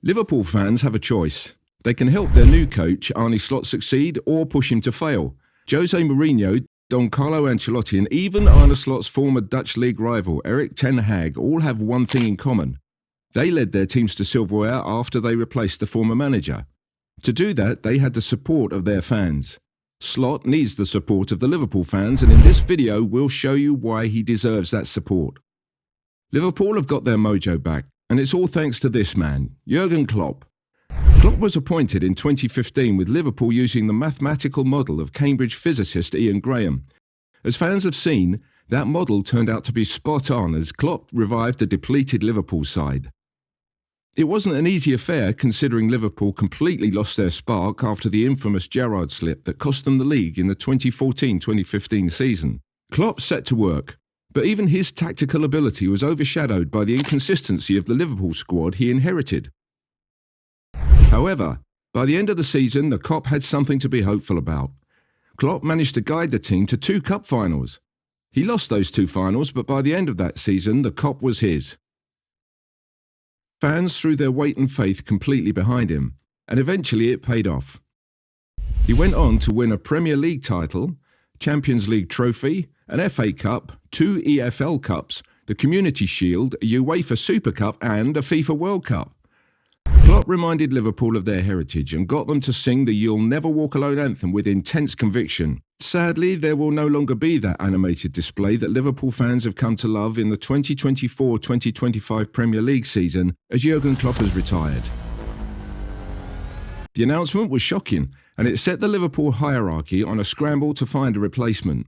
Liverpool fans have a choice. They can help their new coach, Arne Slot, succeed or push him to fail. Jose Mourinho, Don Carlo Ancelotti and even Arne Slot's former Dutch league rival, Erik ten Hag, all have one thing in common. They led their teams to silverware after they replaced the former manager. To do that, they had the support of their fans. Slot needs the support of the Liverpool fans, and in this video we'll show you why he deserves that support. Liverpool have got their mojo back, and it's all thanks to this man, Jurgen Klopp. Klopp was appointed in 2015 with Liverpool using the mathematical model of Cambridge physicist Ian Graham. As fans have seen, that model turned out to be spot on as Klopp revived a depleted Liverpool side. It wasn't an easy affair considering Liverpool completely lost their spark after the infamous Gerrard slip that cost them the league in the 2014-2015 season. Klopp set to work, but even his tactical ability was overshadowed by the inconsistency of the Liverpool squad he inherited. However, by the end of the season, the Kop had something to be hopeful about. Klopp managed to guide the team to 2 cup finals. He lost those 2 finals, but by the end of that season, the Kop was his. Fans threw their weight and faith completely behind him, and eventually it paid off. He went on to win a Premier League title, Champions League trophy, an FA Cup, 2 EFL Cups, the Community Shield, a UEFA Super Cup and a FIFA World Cup. Klopp reminded Liverpool of their heritage and got them to sing the You'll Never Walk Alone anthem with intense conviction. Sadly, there will no longer be that animated display that Liverpool fans have come to love in the 2024-2025 Premier League season as Jurgen Klopp has retired. The announcement was shocking, and it set the Liverpool hierarchy on a scramble to find a replacement.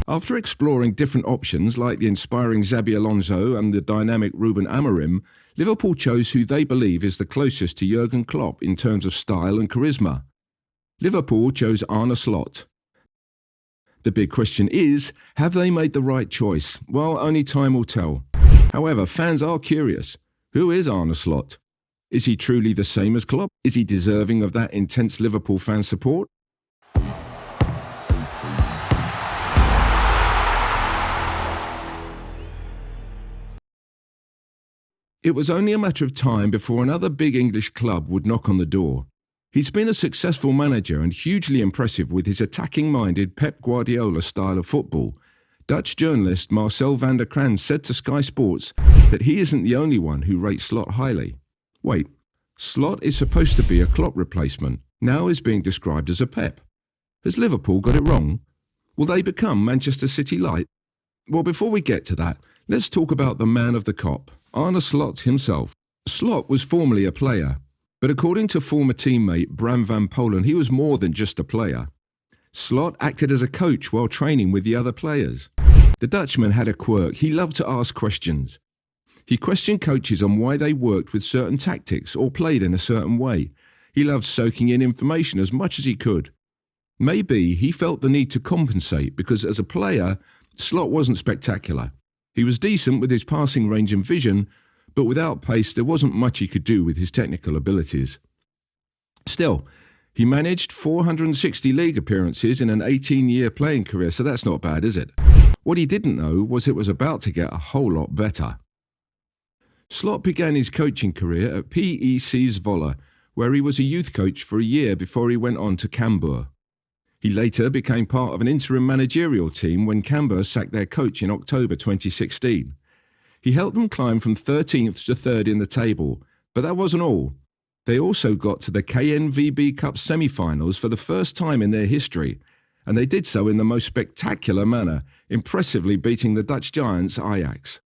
After exploring different options like the inspiring Xabi Alonso and the dynamic Ruben Amorim, Liverpool chose who they believe is the closest to Jurgen Klopp in terms of style and charisma. Liverpool chose Arne Slot. The big question is, have they made the right choice? Well, only time will tell. However, fans are curious. Who is Arne Slot? Is he truly the same as Klopp? Is he deserving of that intense Liverpool fan support? It was only a matter of time before another big English club would knock on the door. He's been a successful manager and hugely impressive with his attacking-minded Pep Guardiola style of football. Dutch journalist Marcel van der Kraan said to Sky Sports that he isn't the only one who rates Slot highly. Wait, Slot is supposed to be a Klopp replacement, now is being described as a Pep. Has Liverpool got it wrong? Will they become Manchester City light? Well, before we get to that, let's talk about the man of the Kop, Arne Slot himself. Slot was formerly a player, but according to former teammate Bram van Polen, he was more than just a player. Slot acted as a coach while training with the other players. The Dutchman had a quirk. He loved to ask questions. He questioned coaches on why they worked with certain tactics or played in a certain way. He loved soaking in information as much as he could. Maybe he felt the need to compensate because as a player, Slot wasn't spectacular. He was decent with his passing range and vision, but without pace there wasn't much he could do with his technical abilities. Still, he managed 460 league appearances in an 18-year playing career, so that's not bad, is it? What he didn't know was it was about to get a whole lot better. Slot began his coaching career at PEC Zwolle, where he was a youth coach for a year before he went on to Cambuur. He later became part of an interim managerial team when Cambuur sacked their coach in October 2016. He helped them climb from 13th to 3rd in the table, but that wasn't all. They also got to the KNVB Cup semi-finals for the first time in their history, and they did so in the most spectacular manner, impressively beating the Dutch giants Ajax.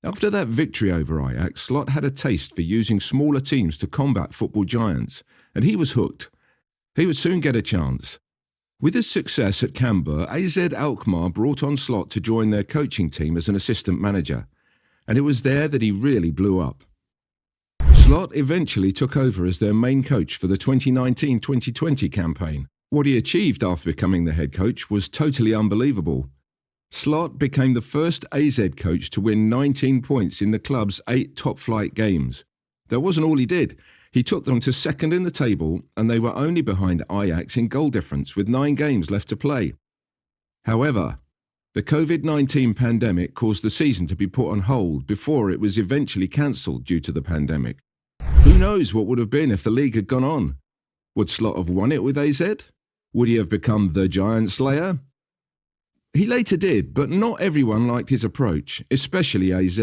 After that victory over Ajax, Slot had a taste for using smaller teams to combat football giants, and he was hooked. He would soon get a chance. With his success at Cambuur, AZ Alkmaar brought on Slot to join their coaching team as an assistant manager, and it was there that he really blew up. Slot eventually took over as their main coach for the 2019-2020 campaign. What he achieved after becoming the head coach was totally unbelievable. Slot became the first AZ coach to win 19 points in the club's 8 top-flight games. That wasn't all he did. He took them to 2nd in the table, and they were only behind Ajax in goal difference with 9 games left to play. However, the COVID-19 pandemic caused the season to be put on hold before it was eventually cancelled due to the pandemic. Who knows what would have been if the league had gone on? Would Slot have won it with AZ? Would he have become the Giant Slayer? He later did, but not everyone liked his approach, especially AZ.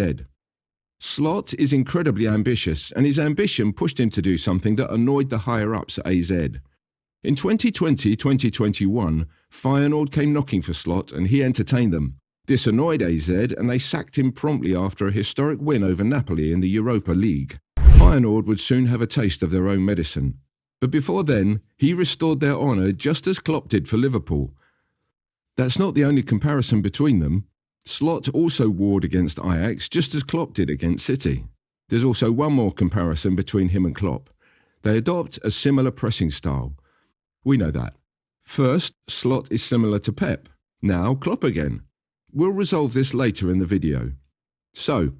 Slot is incredibly ambitious, and his ambition pushed him to do something that annoyed the higher-ups at AZ. In 2020-2021, Feyenoord came knocking for Slot and he entertained them. This annoyed AZ and they sacked him promptly after a historic win over Napoli in the Europa League. Feyenoord would soon have a taste of their own medicine. But before then, he restored their honour just as Klopp did for Liverpool. That's not the only comparison between them. Slot also warred against Ajax just as Klopp did against City. There's also one more comparison between him and Klopp. They adopt a similar pressing style. We know that. First, Slot is similar to Pep. Now, Klopp again. We'll resolve this later in the video. So,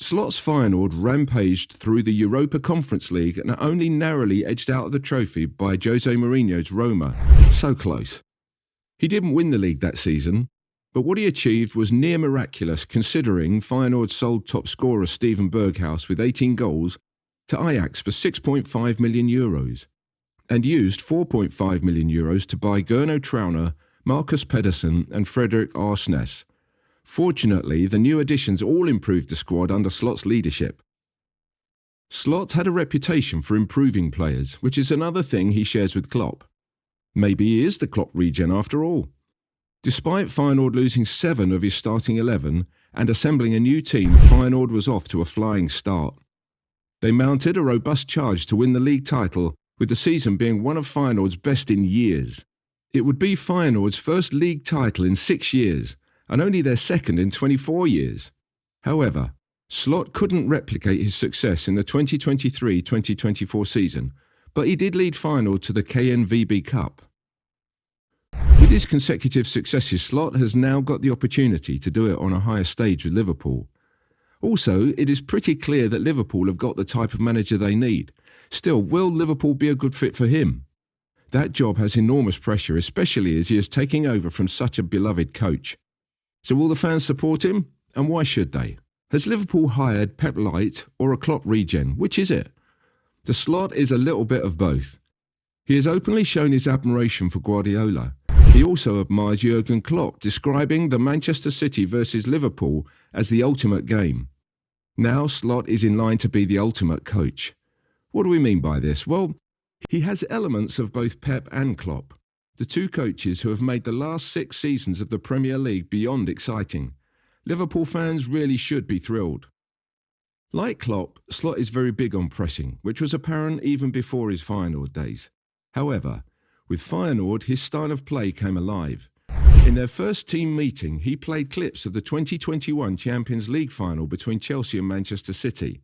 Slot's Feyenoord rampaged through the Europa Conference League and only narrowly edged out of the trophy by Jose Mourinho's Roma. So close. He didn't win the league that season, but what he achieved was near miraculous considering Feyenoord sold top scorer Steven Berghuis with 18 goals to Ajax for €6.5 million and used €4.5 million to buy Gernot Trauner, Marcus Pedersen and Frederik Arsnes. Fortunately, the new additions all improved the squad under Slot's leadership. Slot had a reputation for improving players, which is another thing he shares with Klopp. Maybe he is the Klopp regen after all. Despite Feyenoord losing 7 of his starting 11 and assembling a new team, Feyenoord was off to a flying start. They mounted a robust charge to win the league title, with the season being one of Feyenoord's best in years. It would be Feyenoord's first league title in 6 years, and only their second in 24 years. However, Slot couldn't replicate his success in the 2023-2024 season, but he did lead Feyenoord to the KNVB Cup. With his consecutive successes, Slot has now got the opportunity to do it on a higher stage with Liverpool. Also, it is pretty clear that Liverpool have got the type of manager they need. Still, will Liverpool be a good fit for him? That job has enormous pressure, especially as he is taking over from such a beloved coach. So will the fans support him? And why should they? Has Liverpool hired Pep Light or a Klopp regen? Which is it? The Slot is a little bit of both. He has openly shown his admiration for Guardiola. He also admires Jurgen Klopp, describing the Manchester City versus Liverpool as the ultimate game. Now Slot is in line to be the ultimate coach. What do we mean by this? Well, he has elements of both Pep and Klopp, the two coaches who have made the last 6 seasons of the Premier League beyond exciting. Liverpool fans really should be thrilled. Like Klopp, Slot is very big on pressing, which was apparent even before his Feyenoord days. However, with Feyenoord, his style of play came alive. In their first team meeting, he played clips of the 2021 Champions League final between Chelsea and Manchester City.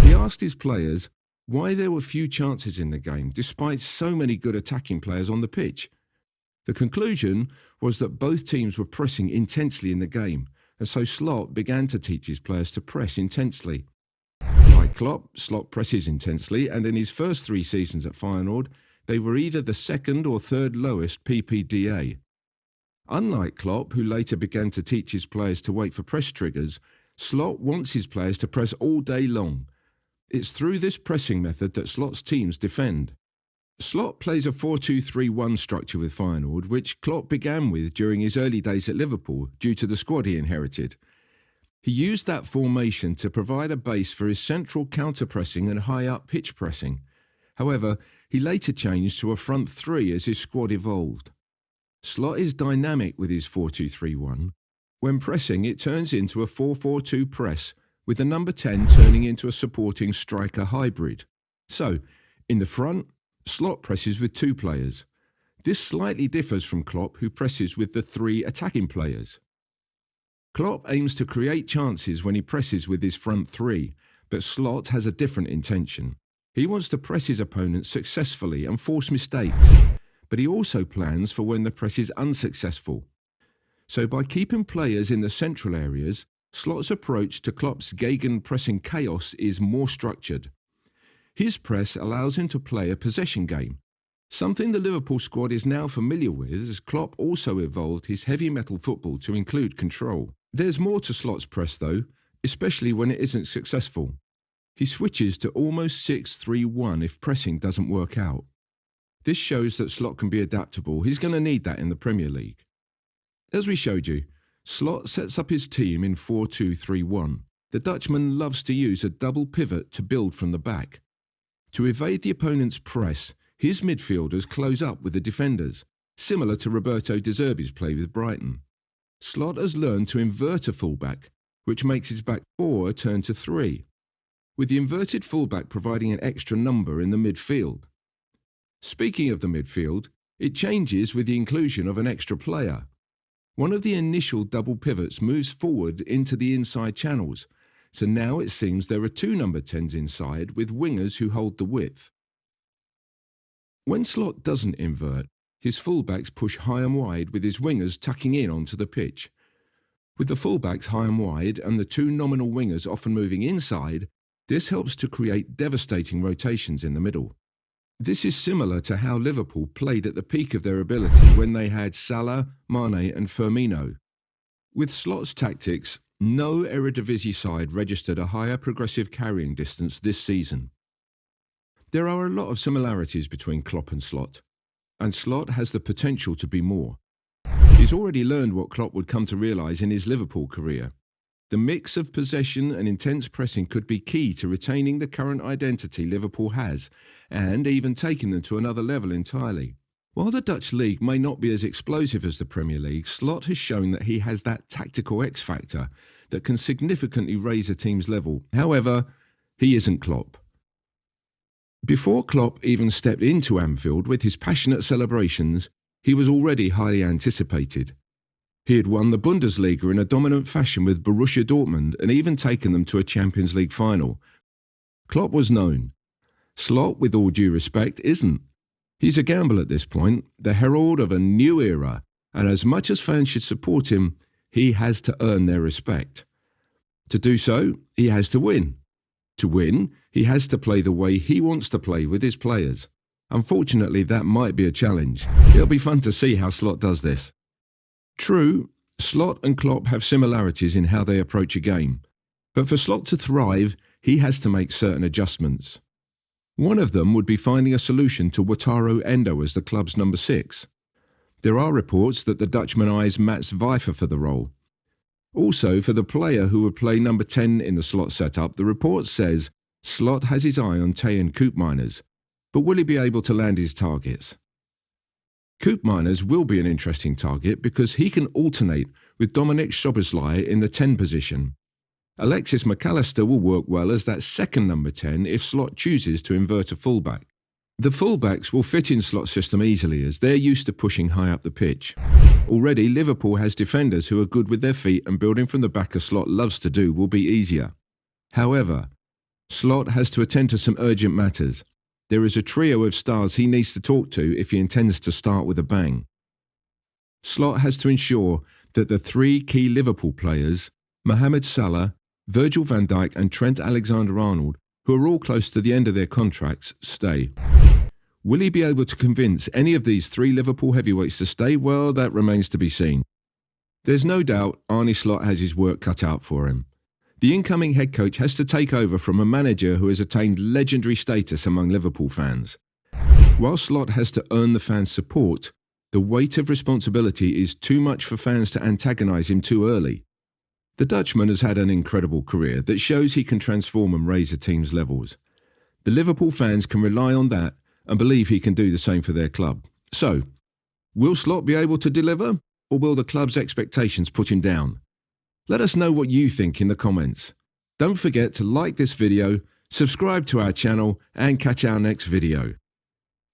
He asked his players why there were few chances in the game, despite so many good attacking players on the pitch. The conclusion was that both teams were pressing intensely in the game, and so Slot began to teach his players to press intensely. Like Klopp, Slot presses intensely, and in his first 3 seasons at Feyenoord, they were either the second or third lowest PPDA. Unlike Klopp, who later began to teach his players to wait for press triggers, Slot wants his players to press all day long. It's through this pressing method that Slot's teams defend. Slot plays a 4-2-3-1 structure with Feyenoord, which Klopp began with during his early days at Liverpool due to the squad he inherited. He used that formation to provide a base for his central counter-pressing and high-up pitch pressing. However, he later changed to a front 3 as his squad evolved. Slot is dynamic with his 4-2-3-1. When pressing, it turns into a 4-4-2 press, with the number 10 turning into a supporting striker hybrid. So, in the front, Slot presses with 2 players. This slightly differs from Klopp, who presses with the 3 attacking players. Klopp aims to create chances when he presses with his front 3, but Slot has a different intention. He wants to press his opponents successfully and force mistakes, but he also plans for when the press is unsuccessful. So by keeping players in the central areas, Slot's approach to Klopp's gegenpressing chaos is more structured. His press allows him to play a possession game, something the Liverpool squad is now familiar with, as Klopp also evolved his heavy metal football to include control. There's more to Slot's press though, especially when it isn't successful. He switches to almost 6-3-1 if pressing doesn't work out. This shows that Slot can be adaptable. He's going to need that in the Premier League. As we showed you, Slot sets up his team in 4-2-3-1. The Dutchman loves to use a double pivot to build from the back. To evade the opponent's press, his midfielders close up with the defenders, similar to Roberto De Zerbi's play with Brighton. Slot has learned to invert a fullback, which makes his back four turn to three, with the inverted fullback providing an extra number in the midfield. Speaking of the midfield, it changes with the inclusion of an extra player. One of the initial double pivots moves forward into the inside channels, so now it seems there are two number 10s inside with wingers who hold the width. When Slot doesn't invert, his fullbacks push high and wide with his wingers tucking in onto the pitch. With the fullbacks high and wide and the two nominal wingers often moving inside, this helps to create devastating rotations in the middle. This is similar to how Liverpool played at the peak of their ability when they had Salah, Mane and Firmino. With Slot's tactics, no Eredivisie side registered a higher progressive carrying distance this season. There are a lot of similarities between Klopp and Slot has the potential to be more. He's already learned what Klopp would come to realise in his Liverpool career. The mix of possession and intense pressing could be key to retaining the current identity Liverpool has and even taking them to another level entirely. While the Dutch league may not be as explosive as the Premier League, Slot has shown that he has that tactical X factor that can significantly raise a team's level. However, he isn't Klopp. Before Klopp even stepped into Anfield with his passionate celebrations, he was already highly anticipated. He had won the Bundesliga in a dominant fashion with Borussia Dortmund and even taken them to a Champions League final. Klopp was known. Slot, with all due respect, isn't. He's a gamble at this point, the herald of a new era, and as much as fans should support him, he has to earn their respect. To do so, he has to win. To win, he has to play the way he wants to play with his players. Unfortunately, that might be a challenge. It'll be fun to see how Slot does this. True, Slot and Klopp have similarities in how they approach a game, but for Slot to thrive, he has to make certain adjustments. One of them would be finding a solution to Wataru Endo as the club's number 6. There are reports that the Dutchman eyes Mats Vijver for the role. Also, for the player who would play number 10 in the Slot setup, the report says Slot has his eye on Tejan Koopmeiners, but will he be able to land his targets? Koopmeiners will be an interesting target because he can alternate with Dominic Szoboszlai in the 10 position. Alexis McAllister will work well as that second number 10 if Slot chooses to invert a fullback. The fullbacks will fit in Slot's system easily as they're used to pushing high up the pitch. Already, Liverpool has defenders who are good with their feet and building from the back as Slot loves to do will be easier. However, Slot has to attend to some urgent matters. There is a trio of stars he needs to talk to if he intends to start with a bang. Slot has to ensure that the 3 key Liverpool players, Mohamed Salah, Virgil van Dijk and Trent Alexander-Arnold, who are all close to the end of their contracts, stay. Will he be able to convince any of these 3 Liverpool heavyweights to stay? Well, that remains to be seen. There's no doubt Arne Slot has his work cut out for him. The incoming head coach has to take over from a manager who has attained legendary status among Liverpool fans. While Slot has to earn the fans' support, the weight of responsibility is too much for fans to antagonise him too early. The Dutchman has had an incredible career that shows he can transform and raise a team's levels. The Liverpool fans can rely on that and believe he can do the same for their club. So, will Slot be able to deliver, or will the club's expectations put him down? Let us know what you think in the comments. Don't forget to like this video, subscribe to our channel and catch our next video.